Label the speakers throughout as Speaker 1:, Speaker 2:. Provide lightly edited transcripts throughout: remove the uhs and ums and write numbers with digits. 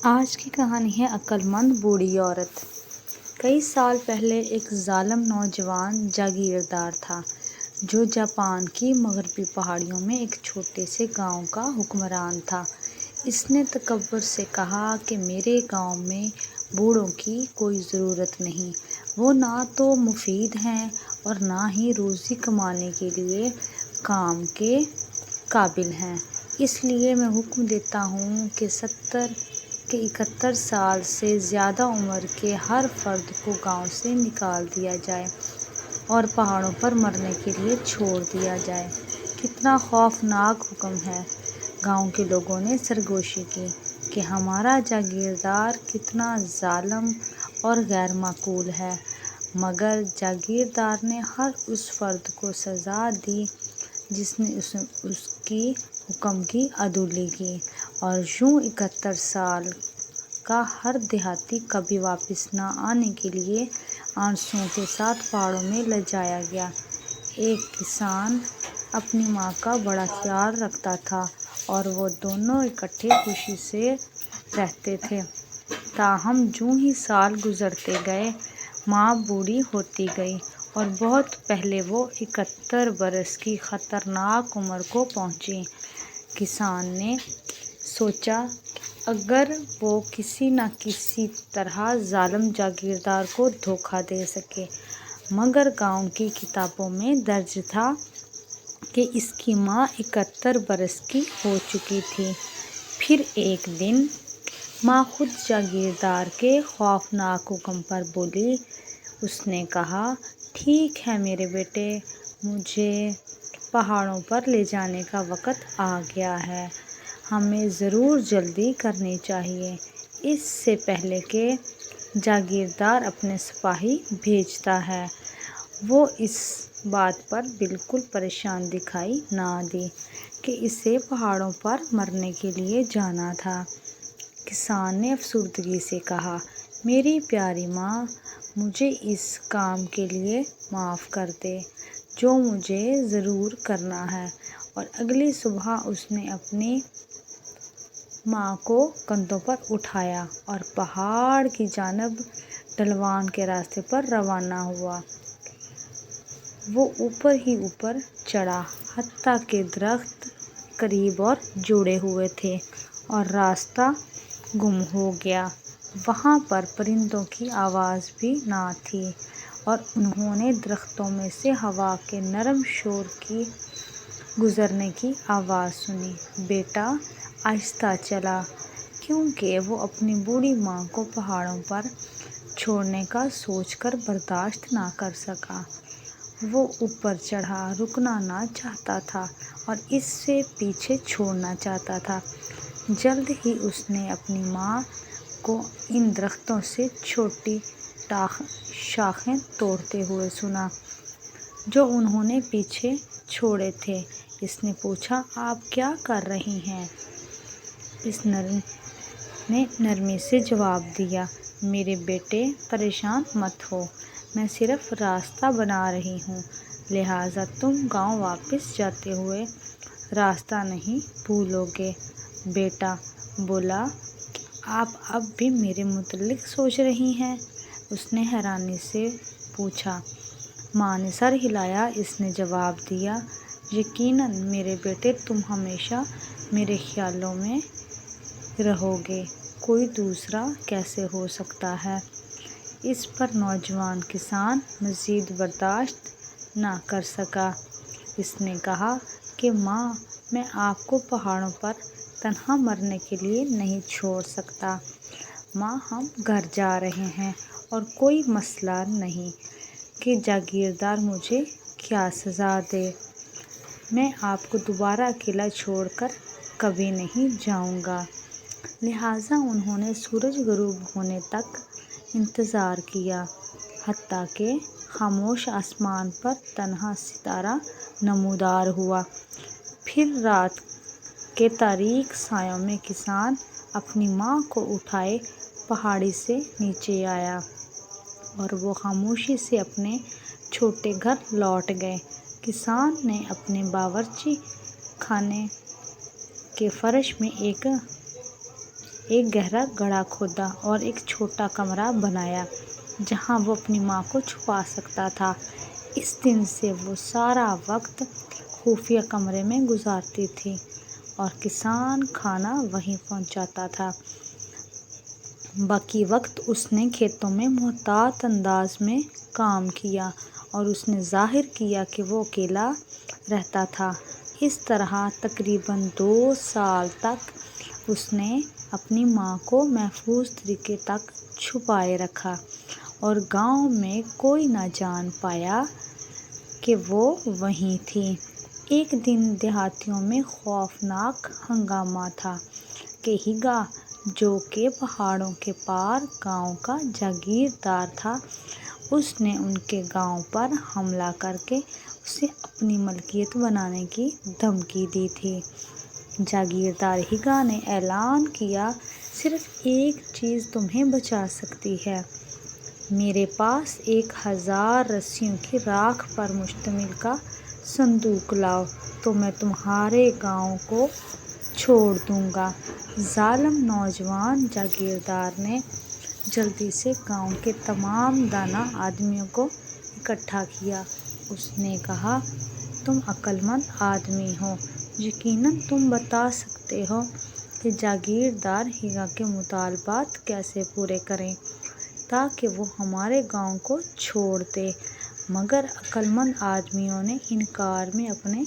Speaker 1: آج کی کہانی ہے عقل مند بوڑھی عورت۔ کئی سال پہلے ایک ظالم نوجوان جاگیردار تھا جو جاپان کی مغربی پہاڑیوں میں ایک چھوٹے سے گاؤں کا حکمران تھا۔ اس نے تکبر سے کہا کہ میرے گاؤں میں بوڑھوں کی کوئی ضرورت نہیں، وہ نہ تو مفید ہیں اور نہ ہی روزی کمانے کے لیے کام کے قابل ہیں، اس لیے میں حکم دیتا ہوں کہ 71 سال سے زیادہ عمر کے ہر فرد کو گاؤں سے نکال دیا جائے اور پہاڑوں پر مرنے کے لیے چھوڑ دیا جائے۔ کتنا خوفناک حکم ہے! گاؤں کے لوگوں نے سرگوشی کی کہ ہمارا جاگیردار کتنا ظالم اور غیر معقول ہے، مگر جاگیردار نے ہر اس فرد کو سزا دی جس نے اس کی حکم کی عدولی کی، اور یوں 71 سال کا ہر دیہاتی کبھی واپس نہ آنے کے لیے آنسوؤں کے ساتھ پہاڑوں میں لے جایا گیا۔ ایک کسان اپنی ماں کا بڑا خیال رکھتا تھا اور وہ دونوں اکٹھے خوشی سے رہتے تھے، تاہم جوں ہی سال گزرتے گئے ماں بوڑھی ہوتی گئی اور بہت پہلے وہ 71 برس کی خطرناک عمر کو پہنچی۔ کسان نے سوچا کہ اگر وہ کسی نہ کسی طرح ظالم جاگیردار کو دھوکہ دے سکے، مگر گاؤں کی کتابوں میں درج تھا کہ اس کی ماں 71 برس کی ہو چکی تھی۔ پھر ایک دن ماں خود جاگیردار کے خوفناک حکم پر بولی۔ اس نے کہا، ٹھیک ہے میرے بیٹے، مجھے پہاڑوں پر لے جانے کا وقت آ گیا ہے، ہمیں ضرور جلدی کرنی چاہیے، اس سے پہلے کہ جاگیردار اپنے سپاہی بھیجتا ہے۔ وہ اس بات پر بالکل پریشان دکھائی نہ دی کہ اسے پہاڑوں پر مرنے کے لیے جانا تھا۔ کسان نے افسردگی سے کہا، میری پیاری ماں، مجھے اس کام کے لیے معاف کر دے جو مجھے ضرور کرنا ہے، اور اگلی صبح اس نے اپنی ماں کو کندھوں پر اٹھایا اور پہاڑ کی جانب ڈھلوان کے راستے پر روانہ ہوا۔ وہ اوپر ہی اوپر چڑھا، حتیٰ کہ درخت قریب اور جڑے ہوئے تھے اور راستہ گم ہو گیا۔ وہاں پر پرندوں کی آواز بھی نہ تھی اور انہوں نے درختوں میں سے ہوا کے نرم شور کی گزرنے کی آواز سنی۔ بیٹا آہستہ چلا، کیونکہ وہ اپنی بوڑھی ماں کو پہاڑوں پر چھوڑنے کا سوچ کر برداشت نہ کر سکا۔ وہ اوپر چڑھا، رکنا نہ چاہتا تھا اور اسے پیچھے چھوڑنا چاہتا تھا۔ جلد ہی اس نے اپنی ماں کو ان درختوں سے چھوٹی شاخیں توڑتے ہوئے سنا جو انہوں نے پیچھے چھوڑے تھے۔ اس نے پوچھا، آپ کیا کر رہی ہیں؟ اس نے نرمی سے جواب دیا، میرے بیٹے پریشان مت ہو، میں صرف راستہ بنا رہی ہوں، لہٰذا تم گاؤں واپس جاتے ہوئے راستہ نہیں بھولو گے۔ بیٹا بولا، کیا آپ اب بھی میرے متعلق سوچ رہی ہیں؟ اس نے حیرانی سے پوچھا۔ ماں نے سر ہلایا۔ اس نے جواب دیا، یقیناً میرے بیٹے، تم ہمیشہ میرے خیالوں میں رہو گے، کوئی دوسرا کیسے ہو سکتا ہے؟ اس پر نوجوان کسان مزید برداشت نہ کر سکا۔ اس نے کہا کہ ماں، میں آپ کو پہاڑوں پر تنہا مرنے کے لیے نہیں چھوڑ سکتا۔ ماں، ہم گھر جا رہے ہیں اور کوئی مسئلہ نہیں کہ جاگیردار مجھے کیا سزا دے، میں آپ کو دوبارہ اکیلا چھوڑ کر کبھی نہیں جاؤں گا۔ لہٰذا انہوں نے سورج غروب ہونے تک انتظار کیا، حتیٰ کہ خاموش آسمان پر تنہا ستارہ نمودار ہوا۔ پھر رات کے تاریک سایوں میں کسان اپنی ماں کو اٹھائے پہاڑی سے نیچے آیا اور وہ خاموشی سے اپنے چھوٹے گھر لوٹ گئے۔ کسان نے اپنے باورچی خانے کے فرش میں ایک گہرا گڑھا کھودا اور ایک چھوٹا کمرہ بنایا جہاں وہ اپنی ماں کو چھپا سکتا تھا۔ اس دن سے وہ سارا وقت خفیہ کمرے میں گزارتی تھی اور کسان کھانا وہیں پہنچاتا تھا۔ باقی وقت اس نے کھیتوں میں محتاط انداز میں کام کیا اور اس نے ظاہر کیا کہ وہ اکیلا رہتا تھا۔ اس طرح تقریباً 2 سال تک اس نے اپنی ماں کو محفوظ طریقے تک چھپائے رکھا اور گاؤں میں کوئی نہ جان پایا کہ وہ وہیں تھی۔ ایک دن دیہاتیوں میں خوفناک ہنگامہ تھا کہ ہیگا، جو کہ پہاڑوں کے پار گاؤں کا جاگیردار تھا، اس نے ان کے گاؤں پر حملہ کر کے اسے اپنی ملکیت بنانے کی دھمکی دی تھی۔ جاگیردار ہیگا نے اعلان کیا، صرف ایک چیز تمہیں بچا سکتی ہے، میرے پاس 1000 رسیوں کی راکھ پر مشتمل کا صندوق لاؤ تو میں تمہارے گاؤں کو چھوڑ دوں گا۔ ظالم نوجوان جاگیردار نے جلدی سے گاؤں کے تمام دانا آدمیوں کو اکٹھا کیا۔ اس نے کہا، تم عقل مند آدمی ہو، یقیناً تم بتا سکتے ہو کہ جاگیردار ہیگا کے مطالبات کیسے پورے کریں تاکہ وہ ہمارے گاؤں کو چھوڑ دے۔ مگر عقل مند آدمیوں نے انکار میں اپنے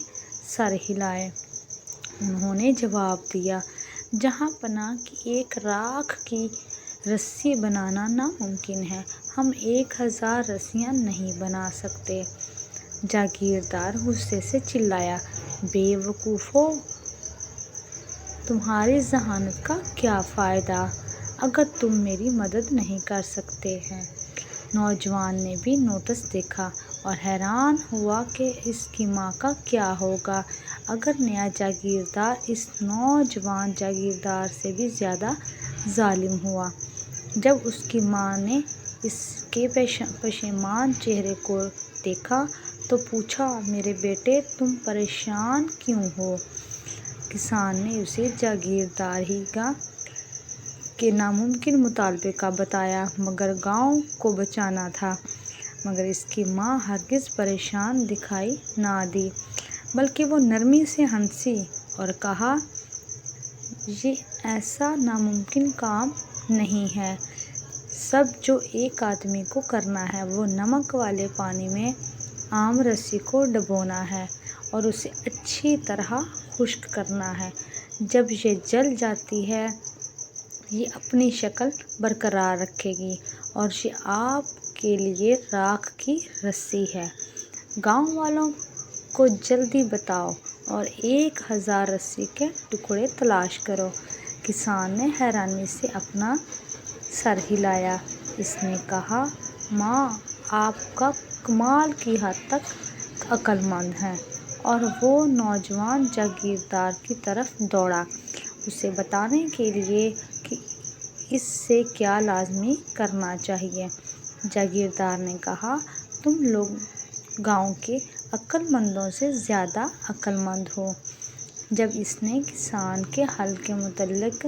Speaker 1: سر ہلائے۔ انہوں نے جواب دیا، جہاں پناہ کی ایک راکھ کی رسی بنانا ناممکن ہے، ہم 1000 رسیاں نہیں بنا سکتے۔ جاگیردار غصے سے چلایا، بے وقوفو، تمہاری ذہانت کا کیا فائدہ اگر تم میری مدد نہیں کر سکتے ہیں۔ نوجوان نے بھی نوٹس دیکھا اور حیران ہوا کہ اس کی ماں کا کیا ہوگا اگر نیا جاگیردار اس نوجوان جاگیردار سے بھی زیادہ ظالم ہوا۔ جب اس کی ماں نے اس کے پشیمان چہرے کو دیکھا تو پوچھا، میرے بیٹے، تم پریشان کیوں ہو؟ کسان نے اسے جاگیردار ہیگا کے ناممکن مطالبے کا بتایا مگر گاؤں کو بچانا تھا۔ مگر اس کی ماں ہرگز پریشان دکھائی نہ دی، بلکہ وہ نرمی سے ہنسی اور کہا، یہ ایسا ناممکن کام نہیں ہے۔ سب جو ایک آدمی کو کرنا ہے وہ نمک والے پانی میں عام رسی کو ڈبونا ہے اور اسے اچھی طرح خشک کرنا ہے۔ جب یہ جل جاتی ہے، یہ اپنی شکل برقرار رکھے گی اور یہ آپ کے لیے راکھ کی رسی ہے۔ گاؤں والوں کو جلدی بتاؤ اور 1000 رسی کے ٹکڑے تلاش کرو۔ کسان نے حیرانی سے اپنا سر ہلایا۔ اس نے کہا، ماں، آپ کا کمال کی حد تک عقل مند ہے۔ اور وہ نوجوان جاگیردار کی طرف دوڑا، اسے بتانے کے لیے کہ اس سے کیا لازمی کرنا چاہیے۔ جاگیردار نے کہا، تم لوگ گاؤں کے عقل مندوں سے زیادہ عقل مند ہو۔ جب اس نے کسان کے حل کے متعلق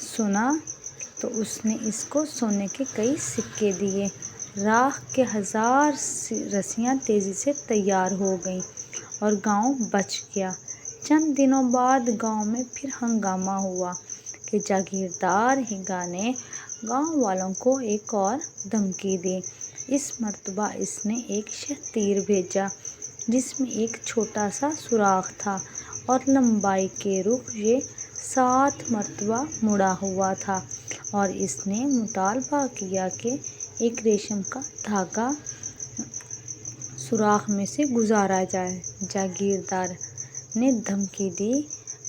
Speaker 1: سنا تو اس نے اس کو سونے کے کئی سکے دیے۔ راکھ کے 1000 رسیاں تیزی سے تیار ہو گئیں اور گاؤں بچ گیا۔ چند دنوں بعد گاؤں میں پھر ہنگامہ ہوا کہ جاگیردار ہیگا نے گاؤں والوں کو ایک اور دھمکی دی۔ اس مرتبہ اس نے ایک شہ تیر بھیجا جس میں ایک چھوٹا سا سوراخ تھا اور لمبائی کے رخ یہ 7 مرتبہ مڑا ہوا تھا، اور اس نے مطالبہ کیا کہ ایک ریشم کا دھاگا سوراخ میں سے گزارا جائے۔ جاگیردار نے دھمکی دی،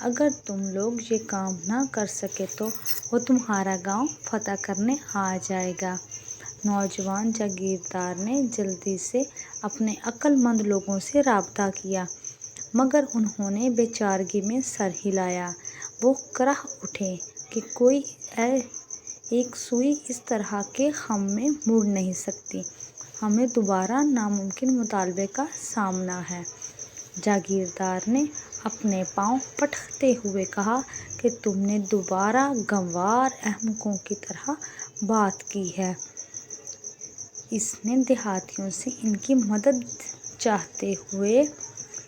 Speaker 1: اگر تم لوگ یہ کام نہ کر سکے تو وہ تمہارا گاؤں فتح کرنے آ جائے گا۔ نوجوان جاگیردار نے جلدی سے اپنے عقل مند لوگوں سے رابطہ کیا، مگر انہوں نے بے چارگی میں سر ہلایا۔ وہ کہہ اٹھے کہ کوئی ایک سوئی اس طرح کے خم میں مڑ نہیں سکتی، ہمیں دوبارہ ناممکن مطالبے کا سامنا ہے۔ جاگیردار نے اپنے پاؤں پٹکتے ہوئے کہا کہ تم نے دوبارہ گنوار احمقوں کی طرح بات کی ہے۔ اس نے دیہاتیوں سے ان کی مدد چاہتے ہوئے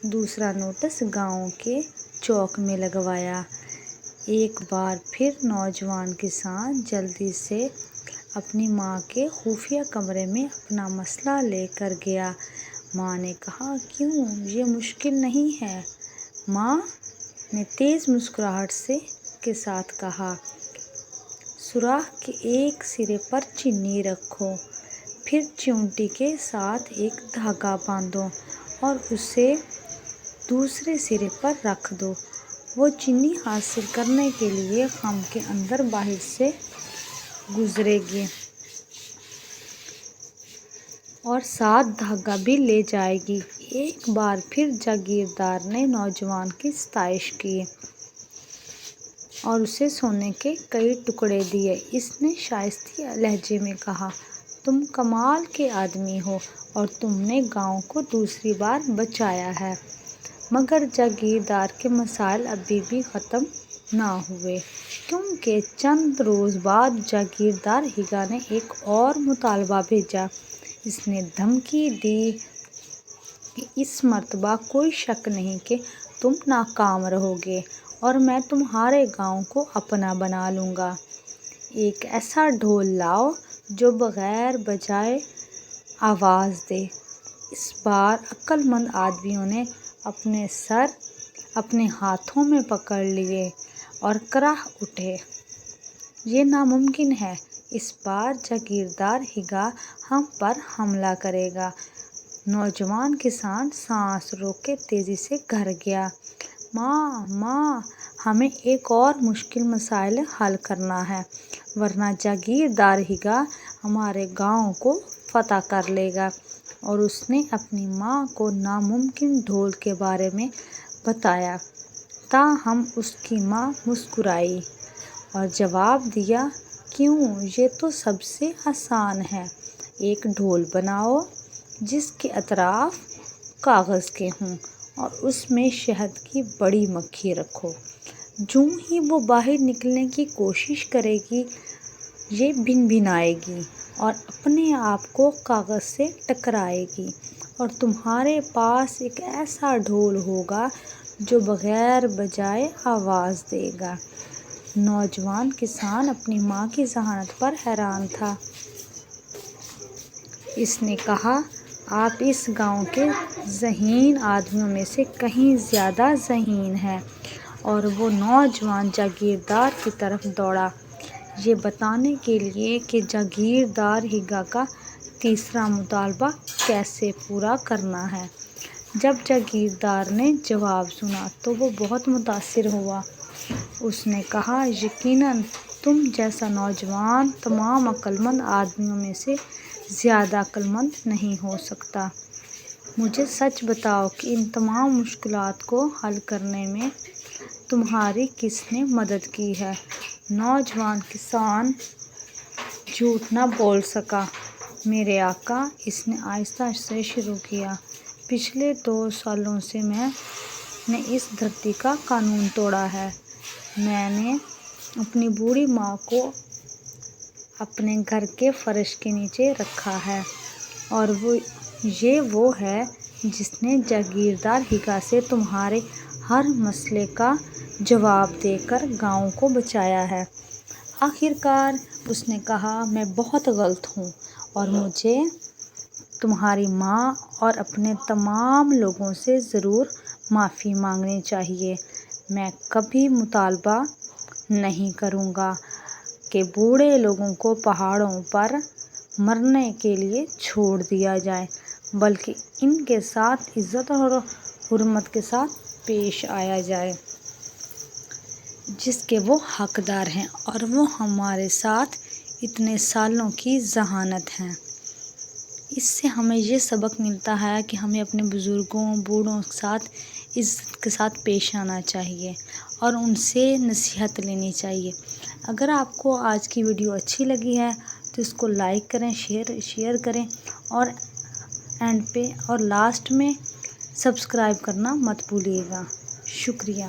Speaker 1: دوسرا نوٹس گاؤں کے چوک میں لگوایا۔ ایک بار پھر نوجوان کسان جلدی سے اپنی ماں کے خفیہ کمرے میں اپنا مسئلہ لے کر گیا۔ ماں نے کہا، کیوں، یہ مشکل نہیں ہے؟ ماں نے تیز مسکراہٹ کے ساتھ کہا، سوراخ کے ایک سرے پر چینی رکھو، پھر چیونٹی کے ساتھ ایک دھاگا باندھو اور اسے دوسرے سرے پر رکھ دو۔ وہ چینی حاصل کرنے کے لیے خم کے اندر باہر سے گزرے گی اور ساتھ دھاگا بھی لے جائے گی۔ ایک بار پھر جاگیردار نے نوجوان کی ستائش کی اور اسے سونے کے کئی ٹکڑے دیے۔ اس نے شائستہ لہجے میں کہا، تم کمال کے آدمی ہو اور تم نے گاؤں کو دوسری بار بچایا ہے۔ مگر جاگیردار کے مسائل ابھی بھی ختم نہ ہوئے، کیونکہ چند روز بعد جاگیردار ہیگا نے ایک اور مطالبہ بھیجا۔ اس نے دھمکی دی کہ اس مرتبہ کوئی شک نہیں کہ تم ناکام رہو گے اور میں تمہارے گاؤں کو اپنا بنا لوں گا۔ ایک ایسا ڈھول لاؤ جو بغیر بجائے آواز دے۔ اس بار عقل مند آدمیوں نے اپنے سر اپنے ہاتھوں میں پکڑ لیے اور کراہ اٹھے، یہ ناممکن ہے، اس بار جاگیردار ہیگا ہم پر حملہ کرے گا۔ نوجوان کسان سانس روک کے تیزی سے گھر گیا۔ ماں، ہمیں ایک اور مشکل مسئلہ حل کرنا ہے، ورنہ جاگیردار ہیگا ہمارے گاؤں کو فتح کر لے گا۔ اور اس نے اپنی ماں کو ناممکن ڈھول کے بارے میں بتایا۔ تاہم اس کی ماں مسکرائی اور جواب دیا، کیوں، یہ تو سب سے آسان ہے، ایک ڈھول بناؤ جس کے اطراف کاغذ کے ہوں اور اس میں شہد کی بڑی مکھی رکھو۔ جوں ہی وہ باہر نکلنے کی کوشش کرے گی، یہ بھنبھنائے گی اور اپنے آپ کو کاغذ سے ٹکرائے گی اور تمہارے پاس ایک ایسا ڈھول ہوگا جو بغیر بجائے آواز دے گا۔ نوجوان کسان اپنی ماں کی ذہانت پر حیران تھا۔ اس نے کہا، آپ اس گاؤں کے ذہین آدمیوں میں سے کہیں زیادہ ذہین ہیں۔ اور وہ نوجوان جاگیردار کی طرف دوڑا، یہ بتانے کے لیے کہ جاگیردار ہیگا کا تیسرا مطالبہ کیسے پورا کرنا ہے۔ جب جاگیردار نے جواب سنا تو وہ بہت متاثر ہوا۔ اس نے کہا، یقیناً تم جیسا نوجوان تمام عقل مند آدمیوں میں سے زیادہ عقل مند نہیں ہو سکتا۔ مجھے سچ بتاؤ کہ ان تمام مشکلات کو حل کرنے میں تمہاری کس نے مدد کی ہے؟ نوجوان کسان جھوٹ نہ بول سکا۔ میرے آقا، اس نے آہستہ سے شروع کیا، پچھلے 2 سالوں سے میں نے اس دھرتی کا قانون توڑا ہے۔ میں نے اپنی بوڑھی ماں کو اپنے گھر کے فرش کے نیچے رکھا ہے اور یہ وہ ہے جس نے جاگیردار ہیگا سے تمہارے ہر مسئلے کا جواب دے کر گاؤں کو بچایا ہے۔ آخر کار اس نے کہا، میں بہت غلط ہوں اور مجھے تمہاری ماں اور اپنے تمام لوگوں سے ضرور معافی مانگنی چاہیے۔ میں کبھی مطالبہ نہیں کروں گا کہ بوڑھے لوگوں کو پہاڑوں پر مرنے کے لیے چھوڑ دیا جائے، بلکہ ان کے ساتھ عزت اور حرمت کے ساتھ پیش آیا جائے جس کے وہ حقدار ہیں اور وہ ہمارے ساتھ اتنے سالوں کی ذہانت ہے۔ اس سے ہمیں یہ سبق ملتا ہے کہ ہمیں اپنے بزرگوں، بوڑھوں کے ساتھ عزت کے ساتھ پیش آنا چاہیے اور ان سے نصیحت لینی چاہیے۔ اگر آپ کو آج کی ویڈیو اچھی لگی ہے تو اس کو لائک کریں، شیئر کریں اور اینڈ پہ اور لاسٹ میں سبسکرائب کرنا مت بھولیے گا۔ شکریہ۔